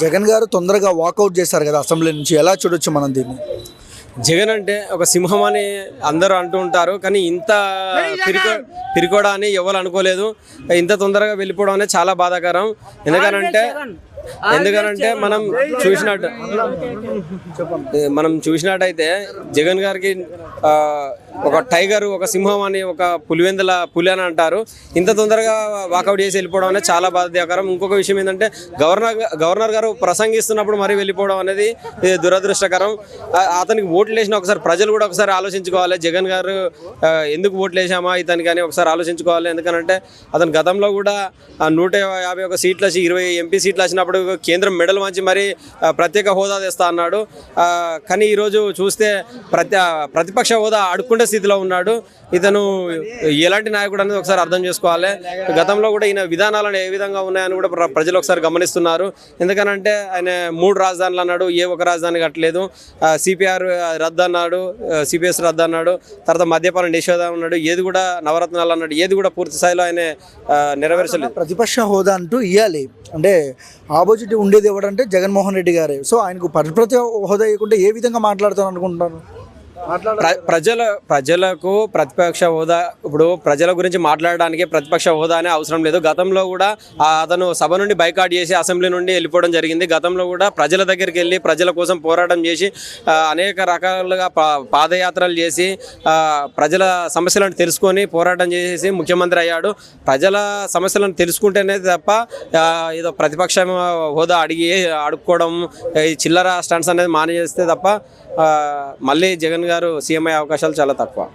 జగన్ గారు తొందరగా వాకౌట్ చేశారు కదా అసెంబ్లీ నుంచి, ఎలా చూడొచ్చు మనం దీన్ని? జగన్ అంటే ఒక సింహం అని అందరూ అంటూ ఉంటారు, కానీ ఇంత పిరికోడా అని ఎవరు అనుకోలేదు. ఇంత తొందరగా వెళ్ళిపోవడం అనేది చాలా బాధాకరం. ఎందుకనంటే మనం చూసినట్టయితే జగన్ గారికి ఒక టైగర్, ఒక సింహం అని, ఒక పులివెందుల పులి అని అంటారు. ఇంత తొందరగా వాకౌట్ చేసి వెళ్ళిపోవడం అనేది చాలా బాధాకరం. ఇంకొక విషయం ఏంటంటే గవర్నర్ గారు ప్రసంగిస్తున్నప్పుడు మరీ వెళ్ళిపోవడం అనేది దురదృష్టకరం. అతనికి ఓట్లు వేసిన ఒకసారి ప్రజలు కూడా ఒకసారి ఆలోచించుకోవాలి. జగన్ గారు ఎందుకు ఓట్లు వేసామా ఇతనికి అని ఒకసారి ఆలోచించుకోవాలి. ఎందుకంటే అతను గతంలో కూడా 151 సీట్లు వచ్చి 20 ఎంపీ సీట్లు వచ్చినప్పుడు కేంద్రం మెడల్ మంచి మరి ప్రత్యేక హోదా తెస్తా అన్నాడు. కానీ ఈరోజు చూస్తే ప్రతిపక్ష హోదా అడుక్కుంటే స్థితిలో ఉన్నాడు. ఇతను ఎలాంటి నాయకుడు అనేది ఒకసారి అర్థం చేసుకోవాలి. గతంలో కూడా ఈయన విధానాలను ఏ విధంగా ఉన్నాయని కూడా ప్రజలు ఒకసారి గమనిస్తున్నారు. ఎందుకనంటే ఆయన 3 రాజధానులు అన్నాడు, ఏ ఒక రాజధాని కట్టలేదు. సిపిఆర్ రద్దు అన్నాడు, సిపిఎస్ రద్దు అన్నాడు, తర్వాత మద్యపాన నిషేధం అన్నాడు, ఏది కూడా నవరత్నాలు అన్నాడు, ఏది కూడా పూర్తి స్థాయిలో ఆయన నెరవేర్చలేదు. ప్రతిపక్ష హోదా అంటూ ఇవ్వాలి అంటే ఆపోజిట్ ఉండేది ఎవడంటే జగన్మోహన్ రెడ్డి గారే. సో ఆయనకు ప్రతిపక్ష హోదా ఇవ్వకుంటే ఏ విధంగా మాట్లాడతాను అనుకుంటున్నాను? ప్రజలకు ప్రతిపక్ష హోదా, ఇప్పుడు ప్రజల గురించి మాట్లాడడానికి ప్రతిపక్ష హోదా అనే అవసరం లేదు. గతంలో కూడా అతను సభ నుండి బైకాట్ చేసి అసెంబ్లీ నుండి వెళ్ళిపోవడం జరిగింది. గతంలో కూడా ప్రజల దగ్గరికి వెళ్ళి ప్రజల కోసం పోరాటం చేసి అనేక రకాలుగా పాదయాత్రలు చేసి ప్రజల సమస్యలను తెలుసుకొని పోరాటం చేసి ముఖ్యమంత్రి అయ్యాడు. ప్రజల సమస్యలను తెలుసుకుంటేనే తప్ప ఏదో ప్రతిపక్ష హోదా అడుక్కోవడం, ఈ చిల్లర స్టంట్స్ అనేది మానేస్తే తప్ప మళ్ళీ జగన్ గారు సీఎం అయ్యే అవకాశాలు చాలా తక్కువ.